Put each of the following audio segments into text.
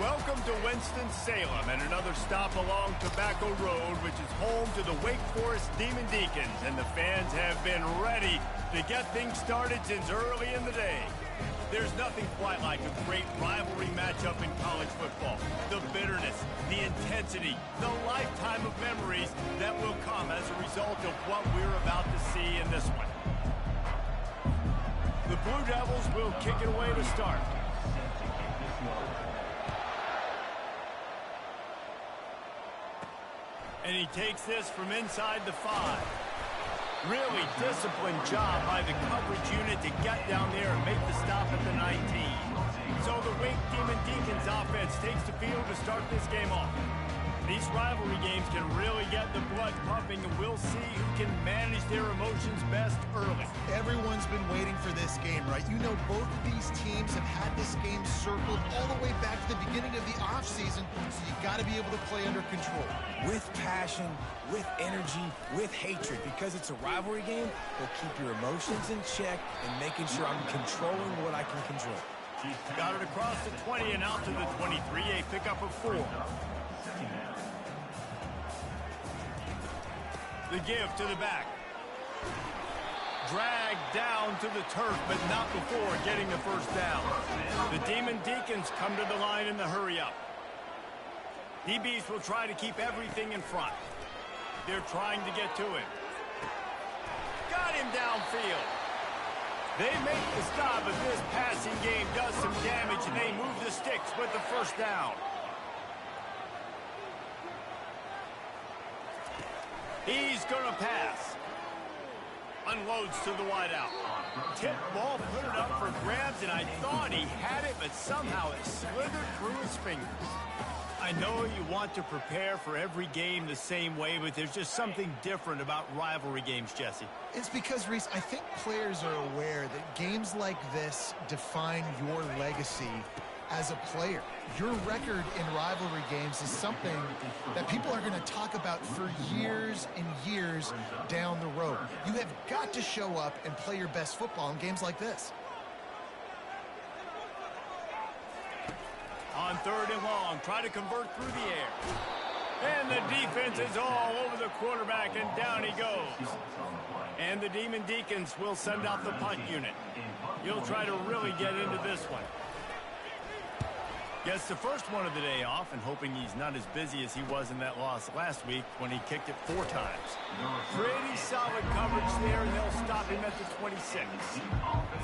Welcome to Winston-Salem and another stop along Tobacco Road, which is home to the Wake Forest Demon Deacons, and the fans have been ready to get things started since early in the day. There's nothing quite like a great rivalry matchup in college football. The bitterness, the intensity, the lifetime of memories that will come as a result of what we're about to see in this one. The Blue Devils will kick it away to start. And he takes this from inside the 5. Really disciplined job by the coverage unit to get down there and make the stop at the 19. So the Wake Demon Deacons offense takes the field to start this game off. These rivalry games can really get the blood pumping, and we'll see who can manage their emotions best early. Everyone's been waiting for this game, right? You know, both of these teams have had this game circled all the way back to the beginning of the offseason, so you got to be able to play under control. With passion, with energy, with hatred, because it's a rivalry game, we'll keep your emotions in check and making sure I'm controlling what I can control. Got it across the 20 and out to the 23, a pickup of 4. The give to the back. Dragged down to the turf, but not before getting the first down. The Demon Deacons come to the line in the hurry up. DBs will try to keep everything in front. They're trying to get to him. Got him downfield. They make the stop, but this passing game does some damage, and they move the sticks with the first down. He's going to pass. Unloads to the wideout. Tip ball, put it up for grabs, and I thought he had it, but somehow it slithered through his fingers. I know you want to prepare for every game the same way, but there's just something different about rivalry games, Jesse. It's because, Reese, I think players are aware that games like this define your legacy as a player. Your record in rivalry games is something that people are going to talk about for years and years down the road. You have got to show up and play your best football in games like this. On 3rd and long, try to convert through the air. And the defense is all over the quarterback, and down he goes. And the Demon Deacons will send out the punt unit. He'll try to really get into this one. Gets the first one of the day off, and hoping he's not as busy as he was in that loss last week when he kicked it 4 times. Pretty solid coverage there, and they'll stop him at the 26.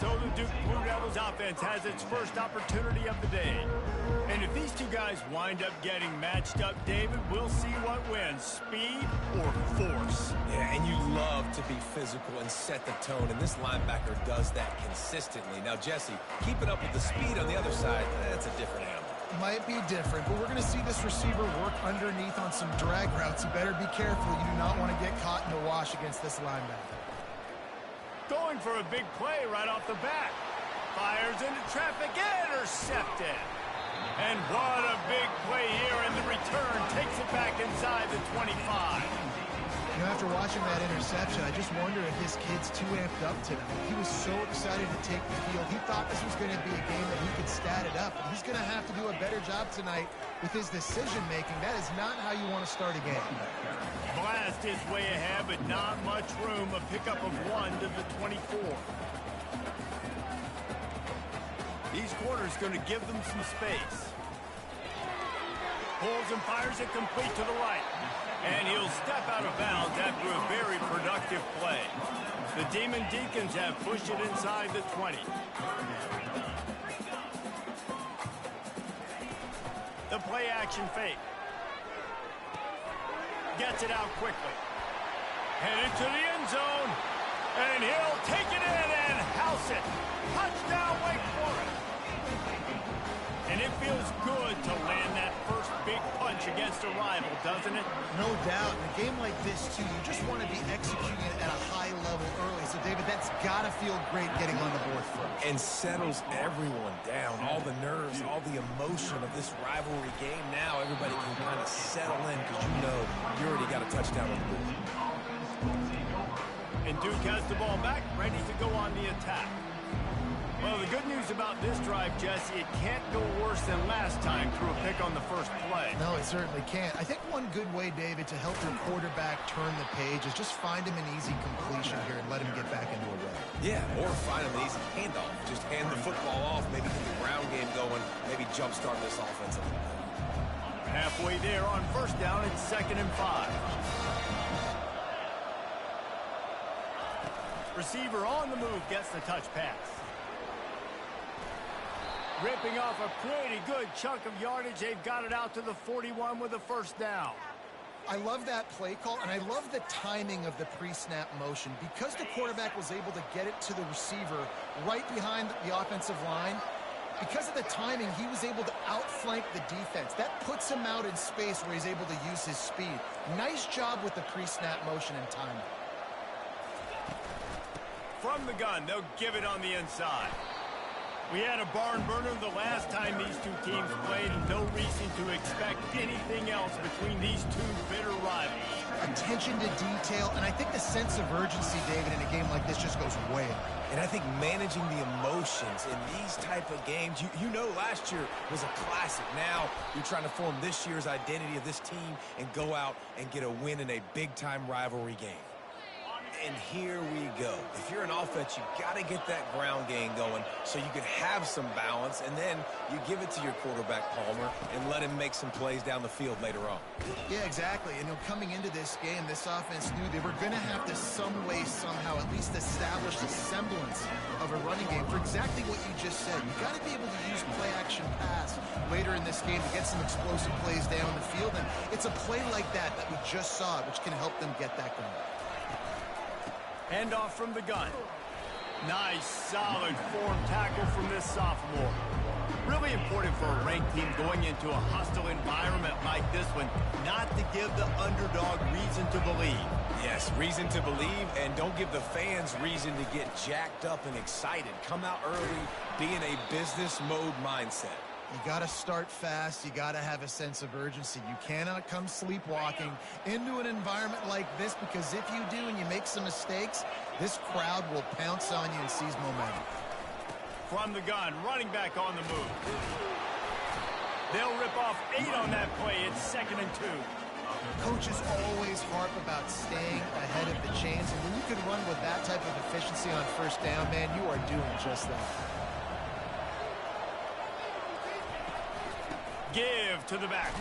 So the Duke Blue Devils offense has its first opportunity of the day. And if these two guys wind up getting matched up, David, we'll see what wins, speed or force. Yeah, and you love to be physical and set the tone, and this linebacker does that consistently. Now, Jesse, keeping up with the speed on the other side, that's a different animal. Might be different, but we're going to see this receiver work underneath on some drag routes. You better be careful. You do not want to get caught in the wash against this linebacker. Going for a big play right off the bat. Fires into traffic, intercepted. And what a big play here, and the return takes it back inside the 25. You know, after watching that interception, I just wonder if this kid's too amped up tonight. He was so excited to take the field. He thought this was going to be a game that he could stat it up. But he's going to have to do a better job tonight with his decision-making. That is not how you want to start a game. Blast his way ahead, but not much room. A pickup of 1 to the 24. These corners going to give them some space. Pulls and fires it complete to the right. And he'll step out of bounds after a very productive play. The Demon Deacons have pushed it inside the 20. The play action fake. Gets it out quickly. Headed to the end zone. And he'll take it in and house it. Touchdown, Wake Forest. And it feels good to land that first big punch against a rival, doesn't it? No doubt. In a game like this, too, you just want to be executing it at a high level early. So, David, that's got to feel great getting on the board first. And settles everyone down. All the nerves, all the emotion of this rivalry game. Now everybody can kind of settle in because you know you already got a touchdown on the board. And Duke has the ball back, ready to go on the attack. Well, the good news about this drive, Jesse, it can't go worse than last time. through a pick on the first play. No, it certainly can't. I think one good way, David, to help your quarterback turn the page is just find him an easy completion here and let him get back into a rhythm. Yeah, or find him an easy handoff. Just hand the football off, maybe get the ground game going, maybe jumpstart this offensive line. Halfway there on first down, it's 2nd and 5. Receiver on the move gets the touch pass. Ripping off a pretty good chunk of yardage. They've got it out to the 41 with a first down. I love that play call, and I love the timing of the pre-snap motion. Because the quarterback was able to get it to the receiver right behind the offensive line, because of the timing, he was able to outflank the defense. That puts him out in space where he's able to use his speed. Nice job with the pre-snap motion and timing. From the gun, they'll give it on the inside. We had a barn burner the last time these two teams played, and no reason to expect anything else between these two bitter rivals. Attention to detail, and I think the sense of urgency, David, in a game like this just goes way up. And I think managing the emotions in these type of games, you know last year was a classic. Now you're trying to form this year's identity of this team and go out and get a win in a big-time rivalry game. And here we go. If you're an offense, you got to get that ground game going so you can have some balance, and then you give it to your quarterback, Palmer, and let him make some plays down the field later on. Yeah, exactly. And coming into this game, this offense knew they were going to have to some way, somehow, at least establish a semblance of a running game for exactly what you just said. You got to be able to use play-action pass later in this game to get some explosive plays down the field, and it's a play like that we just saw, which can help them get that going. Handoff from the gun. Nice, solid form tackle from this sophomore. Really important for a ranked team going into a hostile environment like this one, not to give the underdog reason to believe. Yes, reason to believe, and don't give the fans reason to get jacked up and excited. Come out early, be in a business mode mindset. You got to start fast. You got to have a sense of urgency. You cannot come sleepwalking into an environment like this, because if you do and you make some mistakes, this crowd will pounce on you and seize momentum. From the gun, running back on the move. They'll rip off 8 on that play. It's 2nd and 2. Coaches always harp about staying ahead of the chains, and when you can run with that type of efficiency on first down, man, you are doing just that. Give to the back.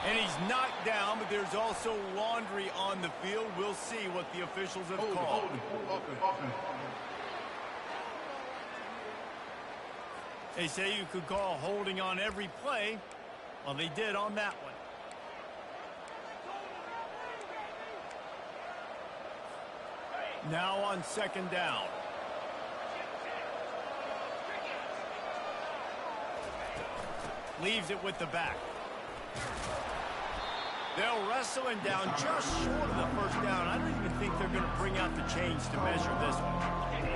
And he's knocked down, but there's also laundry on the field. We'll see what the officials have called. They say you could call holding on every play. Well, they did on that one. Now on 2nd down. Leaves it with the back. They'll wrestle him down just short of the first down. I don't even think they're going to bring out the chains to measure this one.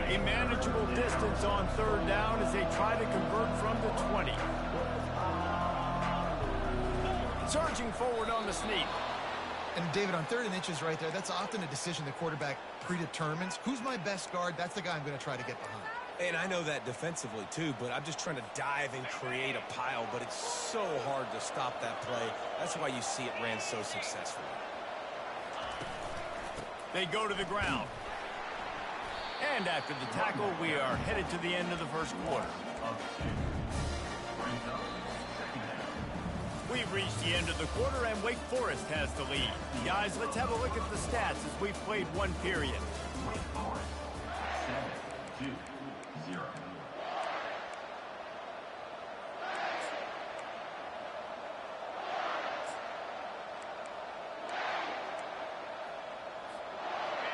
A manageable distance on 3rd down as they try to convert from the 20. Surging forward on the sneak. And David, on 3rd and inches right there, that's often a decision the quarterback predetermines. Who's my best guard? That's the guy I'm going to try to get behind. And I know that defensively, too, but I'm just trying to dive and create a pile, but it's so hard to stop that play. That's why you see it ran so successfully. They go to the ground. And after the tackle, we are headed to the end of the first quarter. We've reached the end of the quarter, and Wake Forest has the lead. Guys, let's have a look at the stats as we've played one period.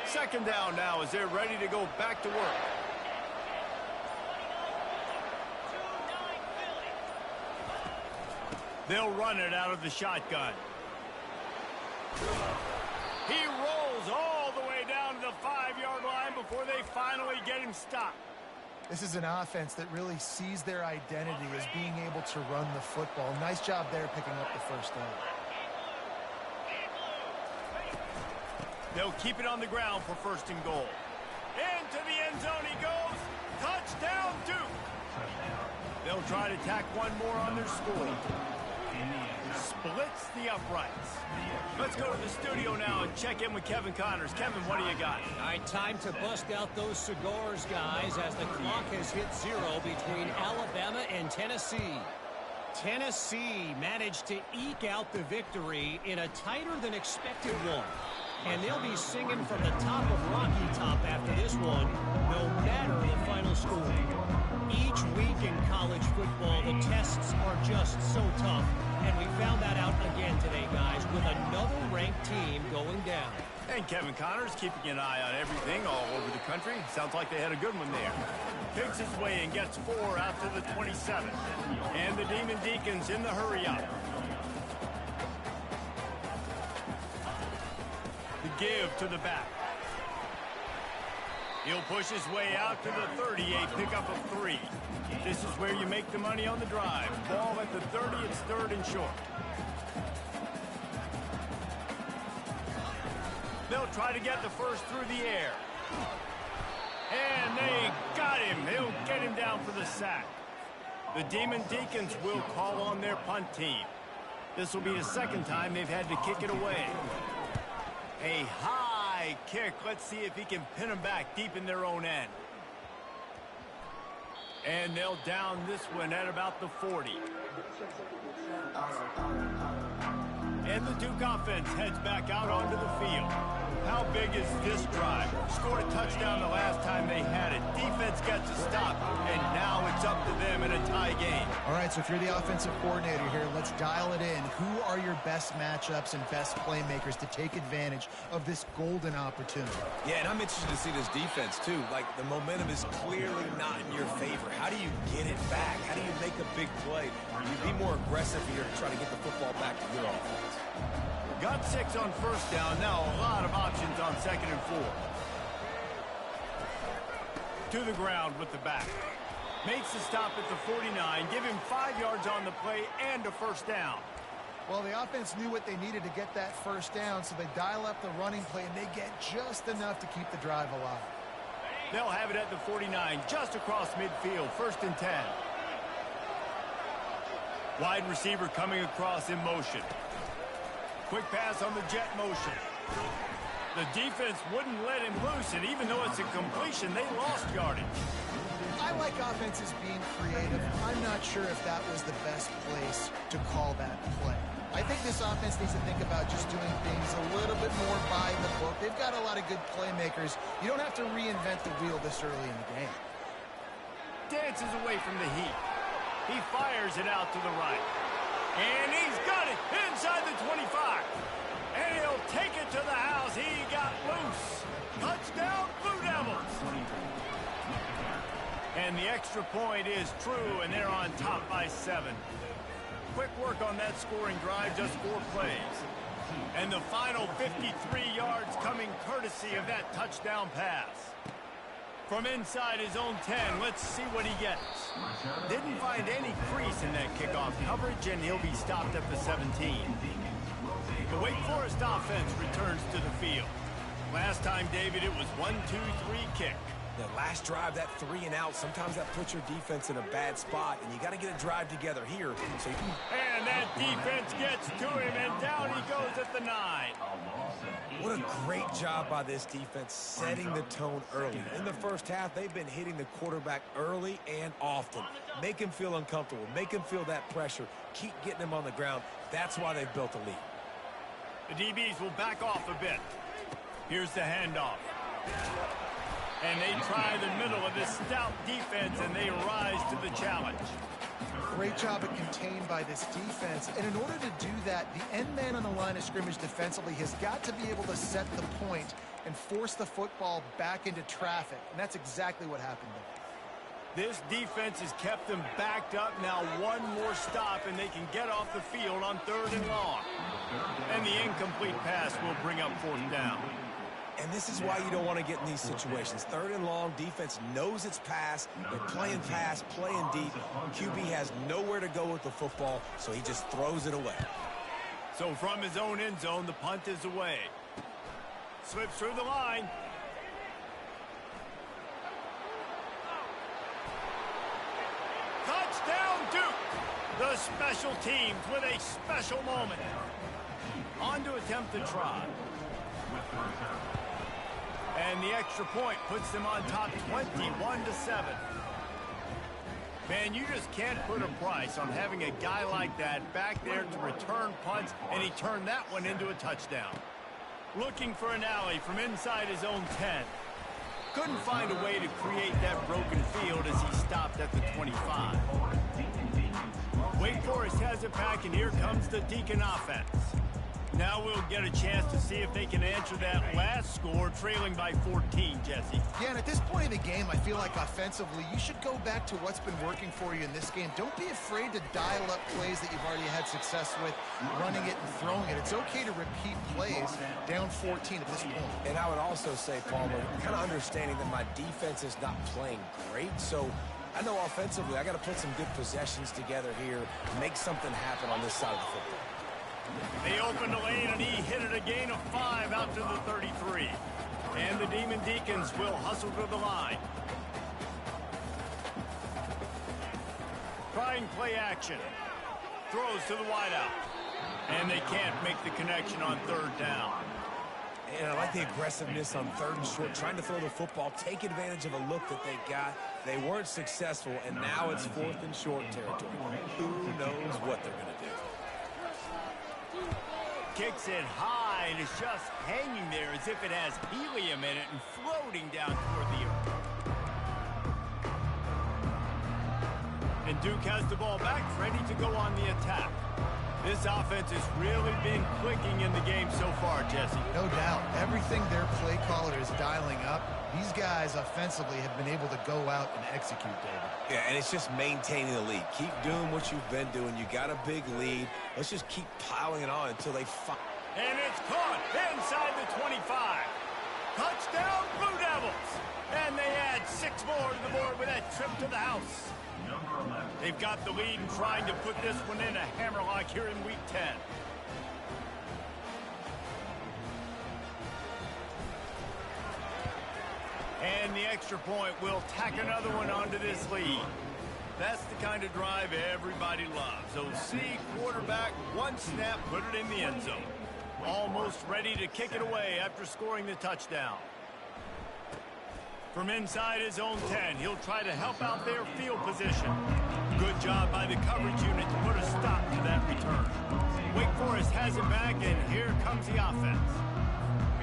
Second down now as they're ready to go back to work. They'll run it out of the shotgun. He rolls all the way down to the 5-yard line before they finally get him stopped. This is an offense that really sees their identity as being able to run the football. Nice job there picking up the first down. They'll keep it on the ground for 1st and goal. Into the end zone he goes. Touchdown, Duke. They'll try to tack one more on their score. Splits the uprights. Let's go to the studio now and check in with Kevin Connors. Kevin, what do you got? All right, time to bust out those cigars, guys, as the clock has hit 0 between Alabama and Tennessee. Tennessee managed to eke out the victory in a tighter than expected one. And they'll be singing from the top of Rocky Top after this one, no matter the final score. Each week in college football, the tests are just so tough. And we found that out again today, guys, with another ranked team going down. And Kevin Connors keeping an eye on everything all over the country. Sounds like they had a good one there. Picks his way and gets 4 out to the 27. And the Demon Deacons in the hurry-up. The give to the back. He'll push his way out to the 30, a pickup of 3. This is where you make the money on the drive. Ball at the 30, it's 3rd and short. They'll try to get the first through the air. And they got him. They'll get him down for the sack. The Demon Deacons will call on their punt team. This will be the second time they've had to kick it away. A high kick. Let's see if he can pin them back deep in their own end. And they'll down this one at about the 40. And the Duke offense heads back out onto the field. How big is this drive? Scored a touchdown the last time they had it. Defense gets a stop, and now it's up to them in a tie game. All right, so if you're the offensive coordinator here, let's dial it in. Who are your best matchups and best playmakers to take advantage of this golden opportunity? Yeah, and I'm interested to see this defense, too. Like, the momentum is clearly not in your favor. How do you get it back? How do you make a big play? You be more aggressive here to try to get the football back to your offense. Got 6 on first down. Now a lot of options on 2nd and 4. To the ground with the back. Makes the stop at the 49. Give him 5 yards on the play and a first down. Well, the offense knew what they needed to get that first down, so they dial up the running play, and they get just enough to keep the drive alive. They'll have it at the 49, just across midfield, 1st and 10. Wide receiver coming across in motion. Quick pass on the jet motion. The defense wouldn't let him loose, and even though it's a completion, they lost yardage. I like offenses being creative. I'm not sure if that was the best place to call that play. I think this offense needs to think about just doing things a little bit more by the book. They've got a lot of good playmakers. You don't have to reinvent the wheel this early in the game. Dances away from the heat. He fires it out to the right. And he's got it inside the 25. And he'll take it to the house. He got loose. Touchdown, Blue Devils. And the extra point is true, and they're on top by 7. Quick work on that scoring drive, just 4 plays. And the final 53 yards coming courtesy of that touchdown pass. From inside his own 10, let's see what he gets. Didn't find any crease in that kickoff coverage, and he'll be stopped at the 17. The Wake Forest offense returns to the field. Last time, David, it was 1-2-3 kick. The last drive, that 3 and out, sometimes that puts your defense in a bad spot, and you got to get a drive together here. So you can... And that defense gets to him, and down he goes at the 9. What a great job by this defense setting the tone early. In the first half, they've been hitting the quarterback early and often. Make him feel uncomfortable. Make him feel that pressure. Keep getting him on the ground. That's why they've built a lead. The DBs will back off a bit. Here's the handoff. And they try the middle of this stout defense, and they rise to the challenge. Great job at contained by this defense. And in order to do that, the end man on the line of scrimmage defensively has got to be able to set the point and force the football back into traffic. And that's exactly what happened there. This defense has kept them backed up. Now one more stop, and they can get off the field on 3rd and long. And the incomplete pass will bring up 4th down. And this is why you don't want to get in these situations. 3rd and long, defense knows it's pass. They're playing pass, playing deep. QB has nowhere to go with the football, so he just throws it away. So from his own end zone, the punt is away. Slips through the line. Touchdown! The special teams with a special moment. On to attempt the try. And the extra point puts them on top 21-7. Man, you just can't put a price on having a guy like that back there to return punts, and he turned that one into a touchdown. Looking for an alley from inside his own 10. Couldn't find a way to create that broken field as he stopped at the 25. Wake Forest has it back, and here comes the Deacon offense. Now we'll get a chance to see if they can answer that last score, trailing by 14, Jesse. Yeah, and at this point in the game, I feel like offensively, you should go back to what's been working for you in this game. Don't be afraid to dial up plays that you've already had success with, running it and throwing it. It's okay to repeat plays down 14 at this point. And I would also say, Palmer, kind of understanding that my defense is not playing great, so I know offensively I got to put some good possessions together here, make something happen on this side of the football. They opened the lane, and he hit it a gain of 5 out to the 33. And the Demon Deacons will hustle to the line. Trying play action. Throws to the wideout. And they can't make the connection on third down. And I like the aggressiveness on third and short, trying to throw the football, take advantage of a look that they got. They weren't successful, and now it's fourth and short territory. Who knows what they're going to do? Kicks it high, and it's just hanging there as if it has helium in it and floating down toward the earth. And Duke has the ball back, ready to go on the attack. This offense has really been clicking in the game so far, Jesse. No doubt. Everything their play caller is dialing up, these guys offensively have been able to go out and execute, David. Yeah, and it's just maintaining the lead. Keep doing what you've been doing. You got a big lead. Let's just keep piling it on until they find. And it's caught inside the 25. Touchdown, Blue Devils. And they add 6 more to the board with that trip to the house. They've got the lead and trying to put this one in a hammerlock here in Week 10. And the extra point will tack another one onto this lead. That's the kind of drive everybody loves. OC quarterback, one snap, put it in the end zone. Almost ready to kick it away after scoring the touchdown. From inside his own 10, he'll try to help out their field position. Good job by the coverage unit to put a stop to that return. Wake Forest has it back, and here comes the offense.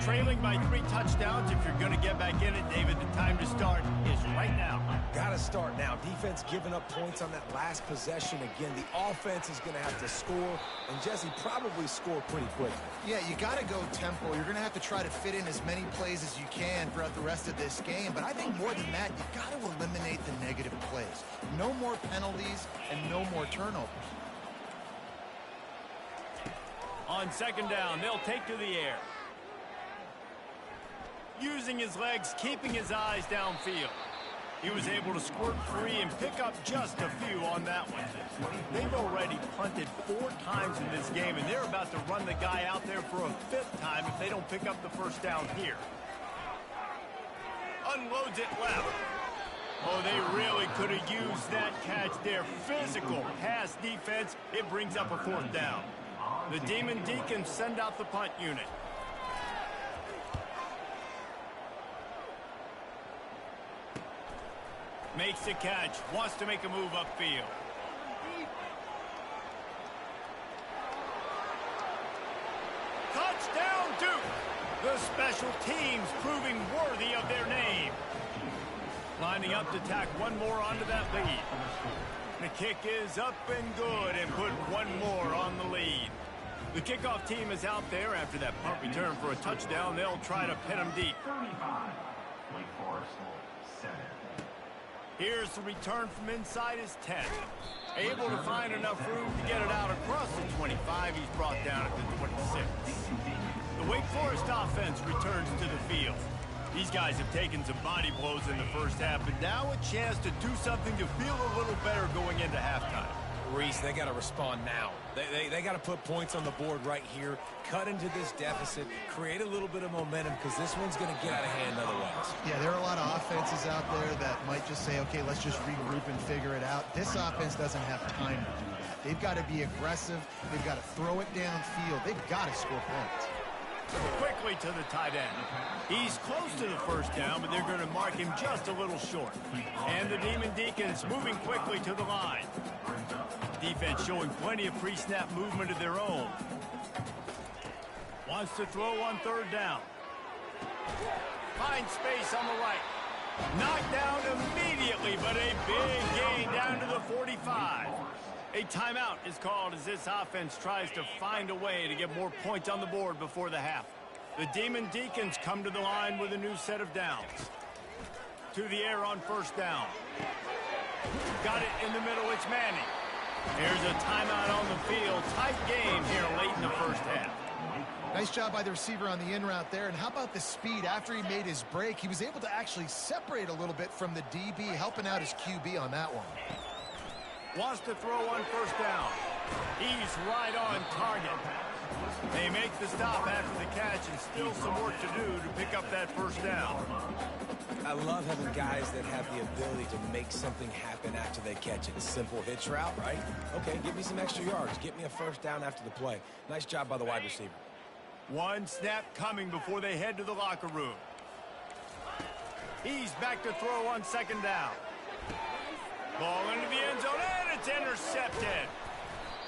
Trailing by 3 touchdowns. If you're going to get back in it, David, the time to start is right now. Got to start now. Defense giving up points on that last possession. Again, the offense is going to have to score, and Jesse probably score pretty quickly. Yeah, you got to go tempo. You're going to have to try to fit in as many plays as you can throughout the rest of this game. But I think more than that, you've got to eliminate the negative plays. No more penalties and no more turnovers. On second down, they'll take to the air. Using his legs, keeping his eyes downfield. He was able to squirt free and pick up just a few on that one. They've already punted 4 times in this game, and they're about to run the guy out there for a 5th time if they don't pick up the first down here. Unloads it left. Oh, they really could have used that catch there. Physical pass defense. It brings up a 4th down. The Demon Deacons send out the punt unit. Makes the catch, wants to make a move upfield. Touchdown, Duke! The special teams proving worthy of their name. Lining up to tack one more onto that lead. The kick is up and good and put one more on the lead. The kickoff team is out there after that punt return for a touchdown. They'll try to pin them deep. 35, Wake Forest, 7. Here's the return from inside his 10. Able to find enough room to get it out across the 25. He's brought down at the 26. The Wake Forest offense returns to the field. These guys have taken some body blows in the first half, but now a chance to do something to feel a little better going into halftime. Reese, they got to respond now. They got to put points on the board right here, cut into this deficit, create a little bit of momentum because this one's going to get out of hand otherwise. Yeah, there are a lot of offenses out there that might just say, okay, let's just regroup and figure it out. This offense doesn't have time to do that. They've got to be aggressive. They've got to throw it downfield. They've got to score points. Quickly to the tight end. He's close to the first down, but they're going to mark him just a little short. And the Demon Deacons moving quickly to the line. Defense showing plenty of pre-snap movement of their own. Wants to throw on third down. Finds space on the right. Knocked down immediately, but a big gain down to the 45. A timeout is called as this offense tries to find a way to get more points on the board before the half. The Demon Deacons come to the line with a new set of downs. To the air on first down. Got it in the middle, it's Manning. Here's a timeout on the field. Tight game here late in the first half. Nice job by the receiver on the in route there. And how about the speed after he made his break? He was able to actually separate a little bit from the DB, helping out his QB on that one. Wants to throw on first down. He's right on target. They make the stop after the catch and still some work to do to pick up that first down. I love having guys that have the ability to make something happen after they catch it. Simple hitch route, right? Okay, give me some extra yards. Get me a first down after the play. Nice job by the wide receiver. One snap coming before they head to the locker room. He's back to throw on second down. Ball into the end zone, and it's intercepted.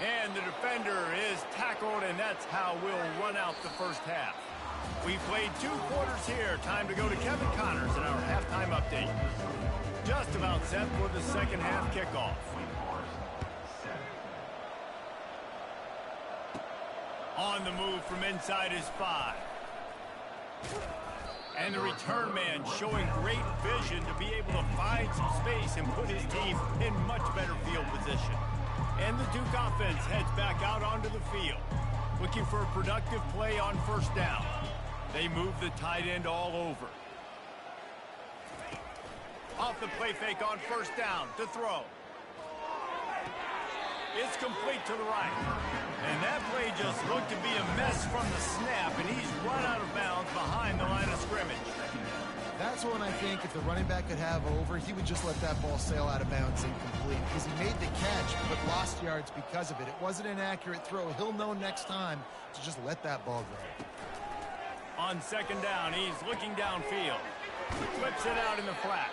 And the defender is tackled, and that's how we'll run out the first half. We played 2 quarters here. Time to go to Kevin Connors in our halftime update. Just about set for the second half kickoff. On the move from inside his 5. And the return man showing great vision to be able to find some space and put his team in much better field position. And the Duke offense heads back out onto the field, looking for a productive play on first down. They move the tight end all over. Off the play fake on first down to throw. It's complete to the right. And that play just looked to be a mess from the snap, and he's run out of bounds behind the line of scrimmage. That's one I think if the running back could have over, he would just let that ball sail out of bounds incomplete because he made the catch but lost yards because of it. It wasn't an accurate throw. He'll know next time to just let that ball go. On second down, he's looking downfield. Flips it out in the flat.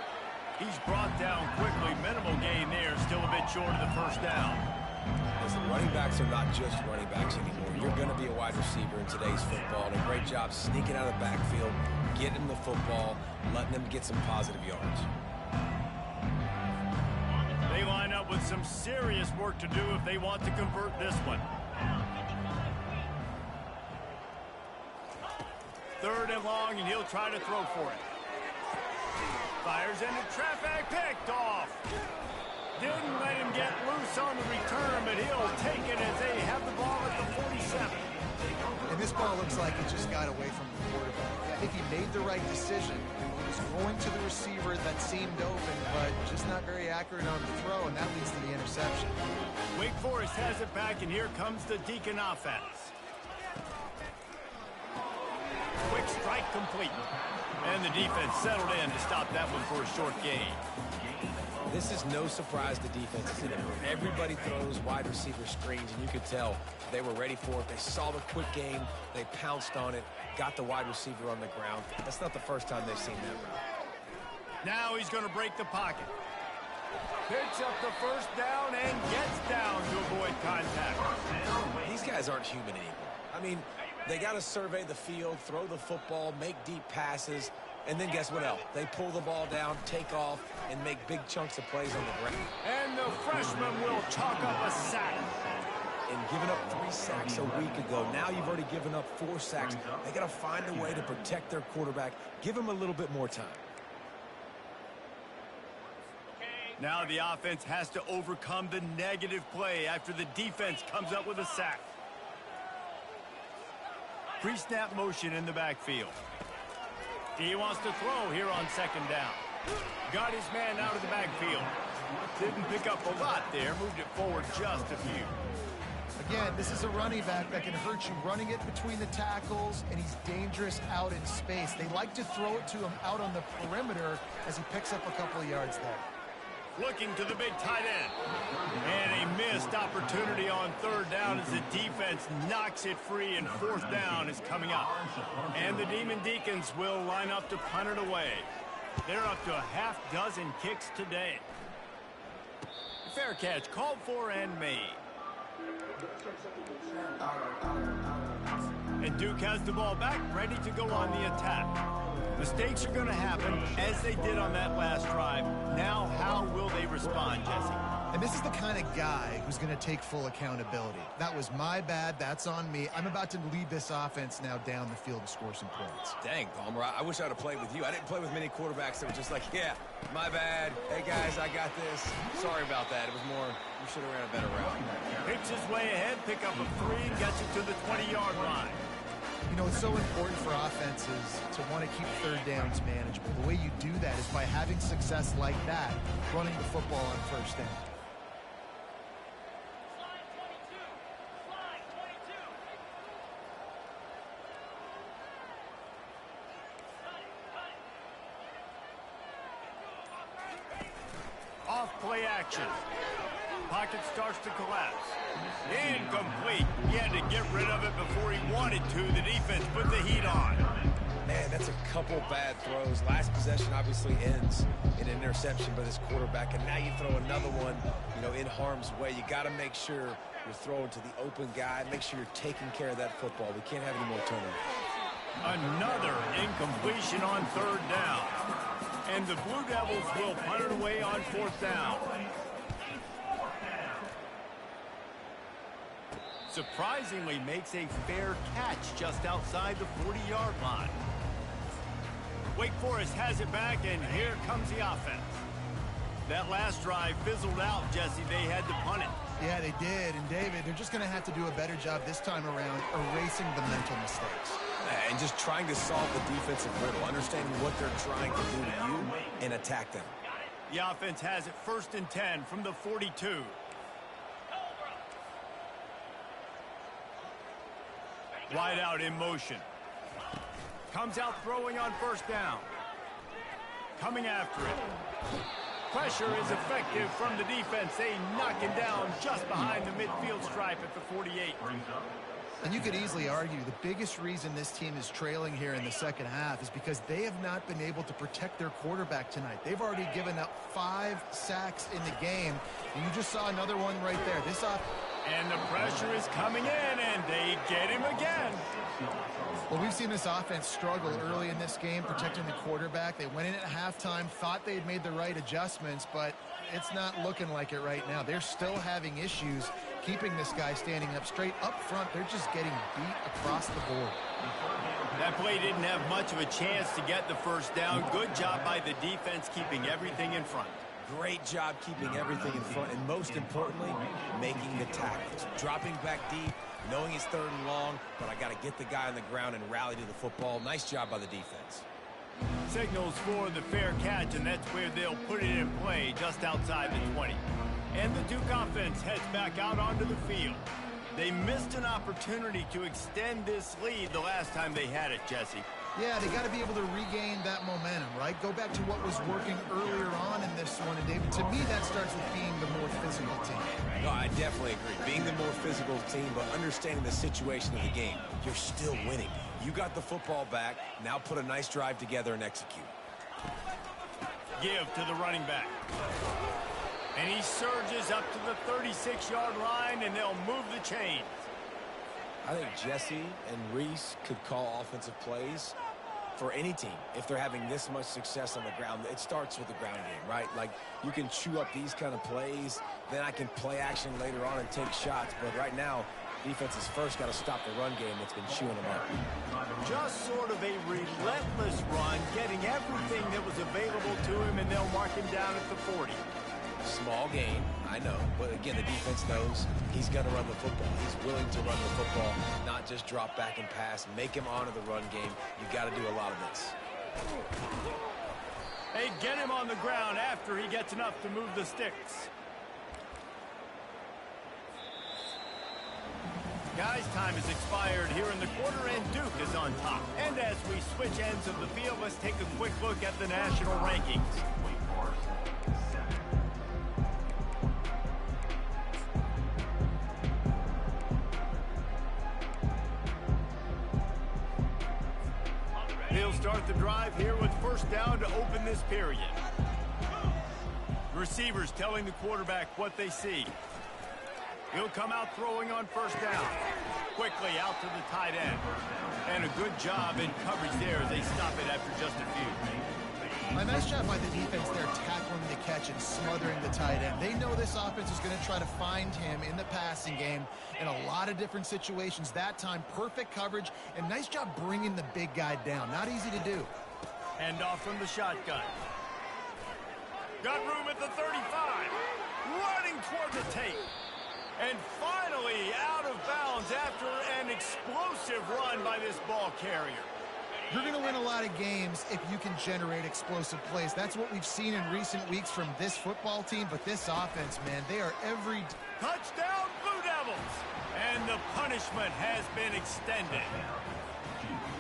He's brought down quickly. Minimal gain there, still a bit short of the first down. Listen, running backs are not just running backs anymore. You're going to be a wide receiver in today's football. And a great job sneaking out of the backfield, getting the football, letting them get some positive yards. They line up with some serious work to do if they want to convert this one. Third and long, and he'll try to throw for it. Fires into traffic, picked off. Didn't let him get loose on the return, but he'll take it as they have the ball at the 47. And this ball looks like it just got away from the quarterback. I think he made the right decision. He was going to the receiver that seemed open, but just not very accurate on the throw, and that leads to the interception. Wake Forest has it back, and here comes the Deacon offense. Quick strike complete. And the defense settled in to stop that one for a short gain. This is no surprise to defenses anymore. Everybody throws wide receiver screens, and you could tell they were ready for it. They saw the quick game. They pounced on it, got the wide receiver on the ground. That's not the first time they've seen that route. Now he's going to break the pocket. Picks up the first down and gets down to avoid contact. These guys aren't human anymore. I mean, they got to survey the field, throw the football, make deep passes, and then guess what else? They pull the ball down, take off, and make big chunks of plays on the ground. And the freshman will chalk up a sack. And giving up 3 sacks a week ago. Now you've already given up 4 sacks. They got to find a way to protect their quarterback. Give him a little bit more time. Now the offense has to overcome the negative play after the defense comes up with a sack. Pre-snap motion in the backfield. He wants to throw here on second down. Got his man out of the backfield. didn't pick up a lot there, moved it forward just a few. Again, this is a running back that can hurt you running it between the tackles, and he's dangerous out in space. They like to throw it to him out on the perimeter as he picks up a couple of yards there. Looking to the big tight end. And a missed opportunity on third down as the defense knocks it free, and fourth down is coming up. And the Demon Deacons will line up to punt it away. They're up to a half dozen kicks today. Fair catch called for and made. And Duke has the ball back, ready to go on the attack. Mistakes are going to happen, as they did on that last drive. Now, how will they respond, Jesse? And this is the kind of guy who's going to take full accountability. That was my bad. That's on me. I'm about to lead this offense now down the field to score some points. Dang, Palmer, I wish I would have played with you. I didn't play with many quarterbacks that were just like, yeah, my bad. Hey, guys, I got this. Sorry about that. It was more, you should have ran a better route. Picks his way ahead, pick up a 3, and gets it to the 20-yard line. You know, it's so important for offenses to want to keep third downs manageable. The way you do that is by having success like that, running the football on first down. Off play action. Pocket starts to collapse. Incomplete. He had to get rid of it before he wanted to. The defense put the heat on. Man, that's a couple bad throws. Last possession obviously ends in an interception by this quarterback, and now you throw another one, you know, in harm's way. You got to make sure you're throwing to the open guy. Make sure you're taking care of that football. We can't have any more turnovers. Another incompletion on third down. And the Blue Devils will punt it away on fourth down. Surprisingly makes a fair catch just outside the 40-yard line. Wake Forest has it back, and here comes the offense. That last drive fizzled out, Jesse. They had to punt it. Yeah, they did. And, David, they're just going to have to do a better job this time around erasing the mental mistakes. And just trying to solve the defensive riddle, understanding what they're trying to do to you and attack them. The offense has it 1st and 10 from the 42. Wide out in motion. Comes out throwing on first down. Coming after it. Pressure is effective from the defense. They knock him down just behind the midfield stripe at the 48. And you could easily argue the biggest reason this team is trailing here in the second half is because they have not been able to protect their quarterback tonight. They've already given up 5 sacks in the game, and you just saw another one right there. And the pressure is coming in, and they get him again. Well, we've seen this offense struggle early in this game protecting the quarterback. They went in at halftime, thought they had made the right adjustments, but it's not looking like it right now. They're still having issues keeping this guy standing up straight. Up front, they're just getting beat across the board. That play didn't have much of a chance to get the first down. Good job by the defense keeping everything in front. Great job keeping everything in front, and most importantly, making the tackles. Dropping back deep, knowing it's 3rd and long, but I got to get the guy on the ground and rally to the football. Nice job by the defense. Signals for the fair catch, and that's where they'll put it in play, just outside the 20. And the Duke offense heads back out onto the field. They missed an opportunity to extend this lead the last time they had it, Jesse. Yeah, they got to be able to regain that momentum, right? Go back to what was working earlier on in this one. And, David, to me, that starts with being the more physical team. No, I definitely agree. Being the more physical team, but understanding the situation of the game. You're still winning. You got the football back. Now put a nice drive together and execute. Give to the running back. And he surges up to the 36-yard line, and they'll move the chains. I think Jesse and Reese could call offensive plays for any team if they're having this much success on the ground. It starts with the ground game, right? Like, you can chew up these kind of plays, then I can play action later on and take shots. But right now, defense has first got to stop the run game that's been chewing them up. Just sort of a relentless run, getting everything that was available to him, and they'll mark him down at the 40. Small gain, I know, but again, the defense knows he's going to run the football. He's willing to run the football, not just drop back and pass, make him honor the run game. You got to do a lot of this. They get him on the ground after he gets enough to move the sticks. Guys, time has expired here in the quarter, and Duke is on top. And as we switch ends of the field, let's take a quick look at the national rankings. Wake Forest, 7. He'll start the drive here with first down to open this period. Receivers telling the quarterback what they see. He'll come out throwing on first down. Quickly out to the tight end. And a good job in coverage there as they stop it after just a few. A nice job by the defense there, tackling the catch and smothering the tight end. They know this offense is going to try to find him in the passing game in a lot of different situations. That time, perfect coverage, and nice job bringing the big guy down. Not easy to do. Hand off from the shotgun. Got room at the 35. Running toward the tape. And finally out of bounds after an explosive run by this ball carrier. You're going to win a lot of games if you can generate explosive plays. That's what we've seen in recent weeks from this football team, but this offense, man, they are every... Touchdown, Blue Devils! And the punishment has been extended.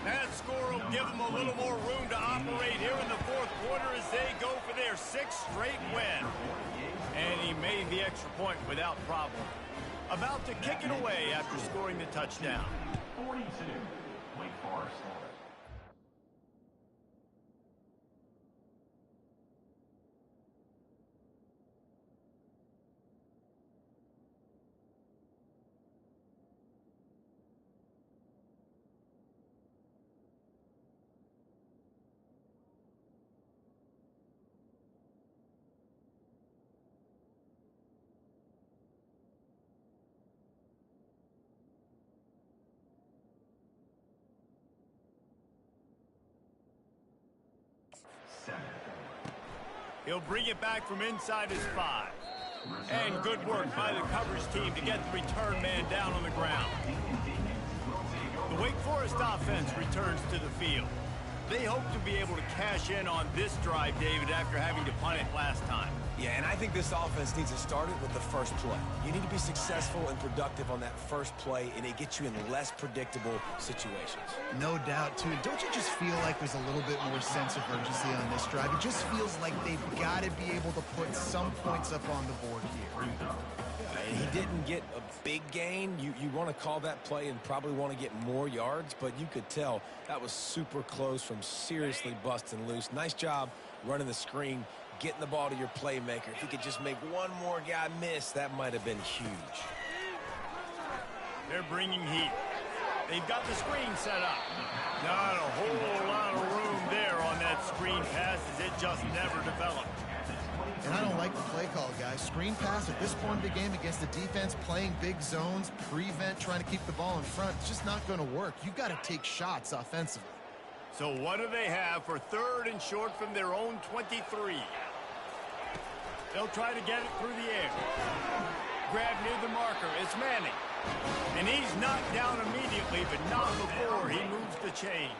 That score will give them a little more room to operate here in the fourth quarter as they go for their 6th straight win. And he made the extra point without problem. About to kick it away after scoring the touchdown. 42, Wake Forest. He'll bring it back from inside his 5. And good work by the coverage team to get the return man down on the ground. The Wake Forest offense returns to the field. They hope to be able to cash in on this drive, David, after having to punt it last time. Yeah, and I think this offense needs to start it with the first play. You need to be successful and productive on that first play, and it gets you in less predictable situations. No doubt, too. Don't you just feel like there's a little bit more sense of urgency on this drive? It just feels like they've got to be able to put some points up on the board here. And he didn't get a big gain. You want to call that play and probably want to get more yards, but you could tell that was super close from seriously busting loose. Nice job running the screen, getting the ball to your playmaker. If he could just make one more guy miss, that might have been huge. They're bringing heat. They've got the screen set up. Not a whole lot of room there on that screen pass as it just never developed. And I don't like the play call, guys. Screen pass at this point of the game against the defense, playing big zones, prevent, trying to keep the ball in front. It's just not going to work. You've got to take shots offensively. So what do they have for 3rd and short from their own 23? They'll try to get it through the air. Grab near the marker. It's Manning. And he's knocked down immediately, but not before he moves the chains.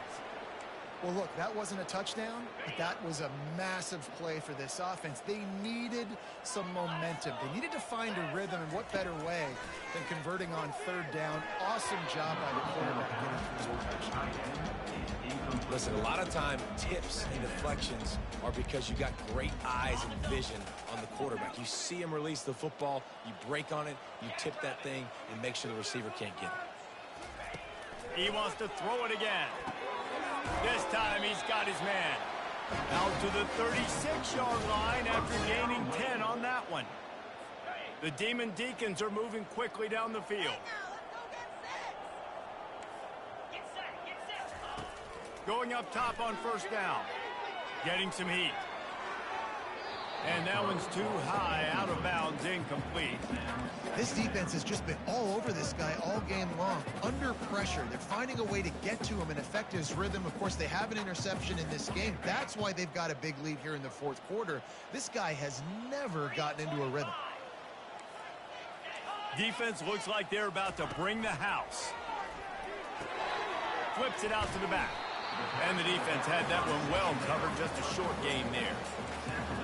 Well, look, that wasn't a touchdown, but that was a massive play for this offense. They needed some momentum. They needed to find a rhythm, and what better way than converting on 3rd down. Awesome job by the quarterback getting through. Listen, a lot of time, tips and deflections are because you got great eyes and vision on the quarterback. You see him release the football, you break on it, you tip that thing, and make sure the receiver can't get it. He wants to throw it again. This time he's got his man. Out to the 36-yard line after gaining 10 on that one. The Demon Deacons are moving quickly down the field. Going up top on first down. Getting some heat. And that one's too high, out of bounds, incomplete. This defense has just been all over this guy all game long. Under pressure, they're finding a way to get to him and affect his rhythm. Of course, they have an interception in this game. That's why they've got a big lead here in the 4th quarter. This guy has never gotten into a rhythm. Defense looks like they're about to bring the house. Flips it out to the back. And the defense had that one well covered, just a short gain there.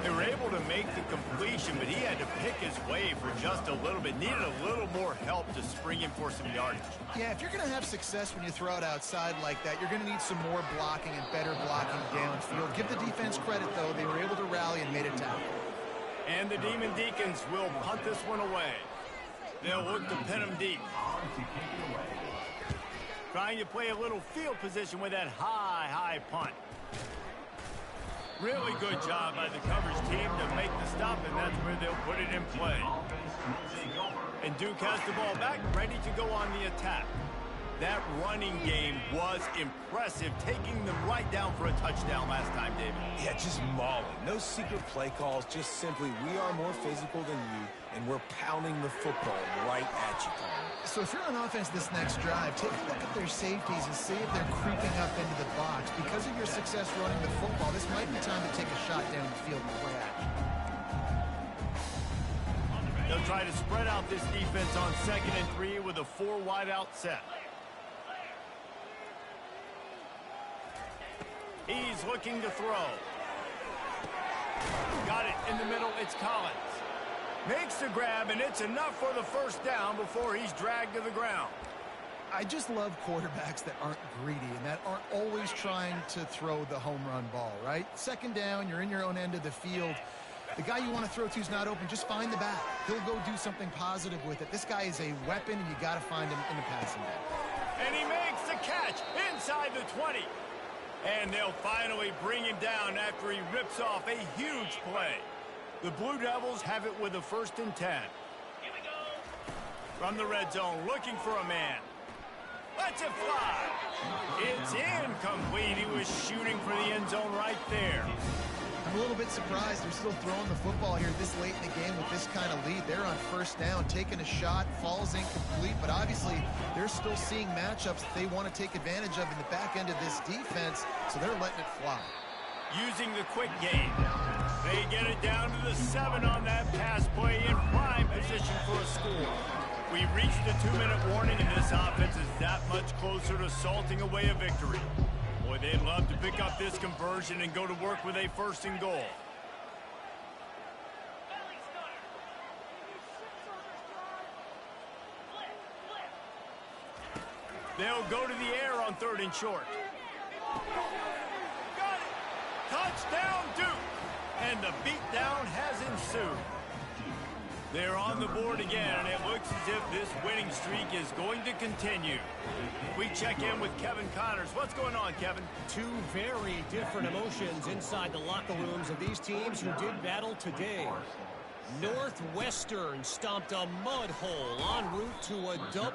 They were able to make the completion, but he had to pick his way for just a little bit. Needed a little more help to spring him for some yardage. Yeah, if you're going to have success when you throw it outside like that, you're going to need some more blocking and better blocking downfield. Give the defense credit, though. They were able to rally and made a tackle. And the Demon Deacons will punt this one away. They'll look to pin him deep. Trying to play a little field position with that high punt. Really good job by the coverage team to make the stop, and that's where they'll put it in play. And Duke has the ball back, ready to go on the attack. That running game was impressive, taking them right down for a touchdown last time, David. Yeah, just mauling. No secret play calls, just simply we are more physical than you, and we're pounding the football right at you, Tom. So if you're on offense this next drive, take a look at their safeties and see if they're creeping up into the box. Because of your success running the football, this might be time to take a shot down the field and play action. They'll try to spread out this defense on 2nd and 3 with a 4 wide out set. He's looking to throw. Got it in the middle. It's Collins. Makes the grab, and it's enough for the first down before he's dragged to the ground. I just love quarterbacks that aren't greedy and that aren't always trying to throw the home run ball, right? 2nd down, you're in your own end of the field. The guy you want to throw to is not open. Just find the back. He'll go do something positive with it. This guy is a weapon, and you got to find him in the passing game. And he makes the catch inside the 20. And they'll finally bring him down after he rips off a huge play. The Blue Devils have it with a 1st and 10. From the red zone, looking for a man. Lets it fly. It's incomplete. He was shooting for the end zone right there. I'm a little bit surprised they're still throwing the football here this late in the game with this kind of lead. They're on 1st down, taking a shot, falls incomplete, but obviously they're still seeing matchups that they want to take advantage of in the back end of this defense, so they're letting it fly. Using the quick game. They get it down to the 7 on that pass play in prime position for a score. We've reached the 2-minute warning, and this offense is that much closer to salting away a victory. Boy, they'd love to pick up this conversion and go to work with a 1st and goal. They'll go to the air on 3rd and short. Got it! Touchdown, Duke! And the beatdown has ensued. They're on the board again, and it looks as if this winning streak is going to continue. We check in with Kevin Connors. What's going on, Kevin? 2 very different emotions inside the locker rooms of these teams who did battle today. Northwestern stomped a mud hole en route to a double.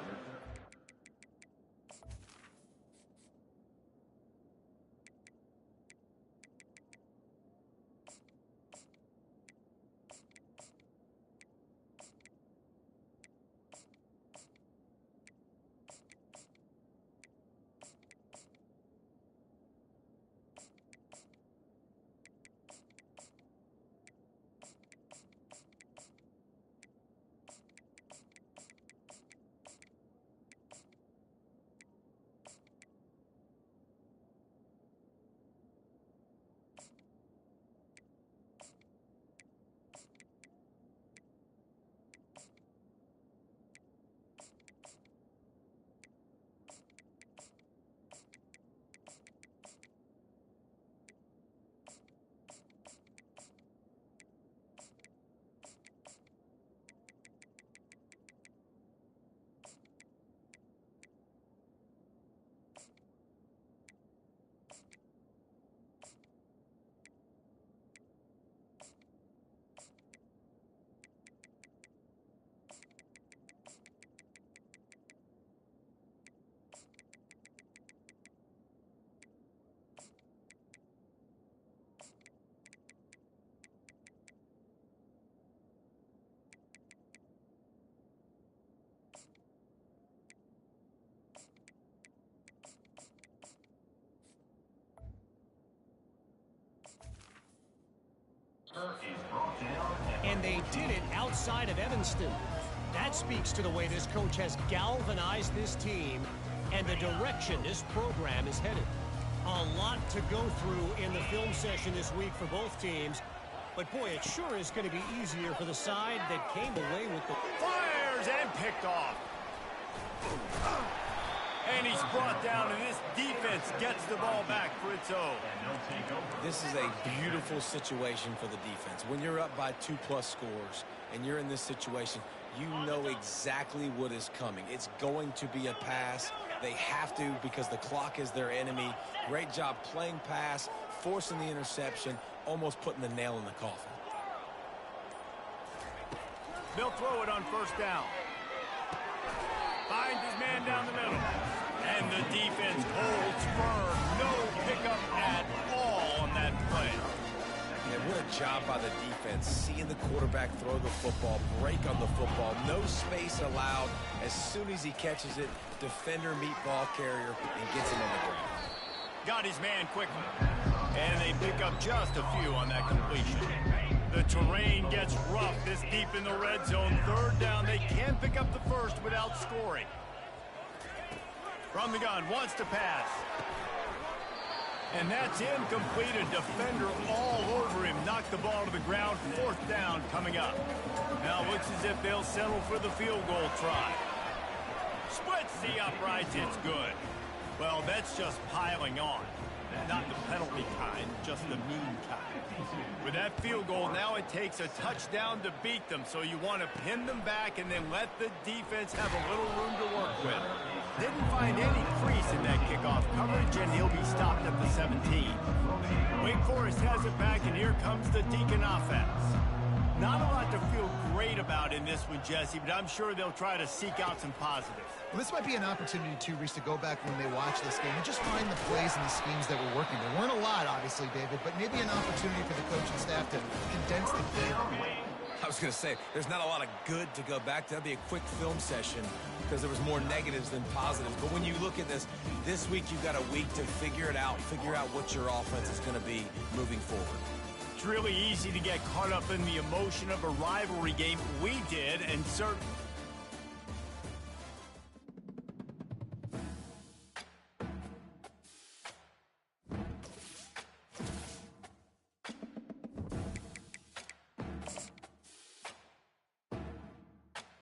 And they did it outside of Evanston. That speaks to the way this coach has galvanized this team and the direction this program is headed. A lot to go through in the film session this week for both teams. But, boy, it sure is going to be easier for the side that came away with the... Fires and picked off. And he's brought down, and this defense gets the ball back for its own. This is a beautiful situation for the defense. When you're up by 2+ scores and you're in this situation, you know exactly what is coming. It's going to be a pass. They have to because the clock is their enemy. Great job playing pass, forcing the interception, almost putting the nail in the coffin. They'll throw it on first down. Finds his man down the middle. And the defense holds firm. No pickup at all on that play. And what a job by the defense, seeing the quarterback throw the football, break on the football, no space allowed. As soon as he catches it, defender meet ball carrier and gets him on the ground. Got his man quickly. And they pick up just a few on that completion. The terrain gets rough this deep in the red zone. Third down, they can pick up the first without scoring. From the gun, wants to pass. And that's incomplete. A defender all over him. Knocked the ball to the ground. Fourth down coming up. Now looks as if they'll settle for the field goal try. Splits the uprights. It's good. Well, that's just piling on. Not the penalty kind, just the mean kind. With that field goal, now it takes a touchdown to beat them, so you want to pin them back and then let the defense have a little room to work with. Didn't find any crease in that kickoff coverage, and he'll be stopped at the 17. Wake Forest has it back, and here comes the Deacon offense. Not a lot to feel great about in this one, Jesse, but I'm sure they'll try to seek out some positives. Well, this might be an opportunity, too, Reese, to go back when they watch this game and just find the plays and the schemes that were working. There weren't a lot, obviously, David, but maybe an opportunity for the coaching staff to condense the film. I was going to say, there's not a lot of good to go back to. That'd be a quick film session because there was more negatives than positives. But when you look at this week you've got a week to figure it out, figure out what your offense is going to be moving forward. It's really easy to get caught up in the emotion of a rivalry game. We did, and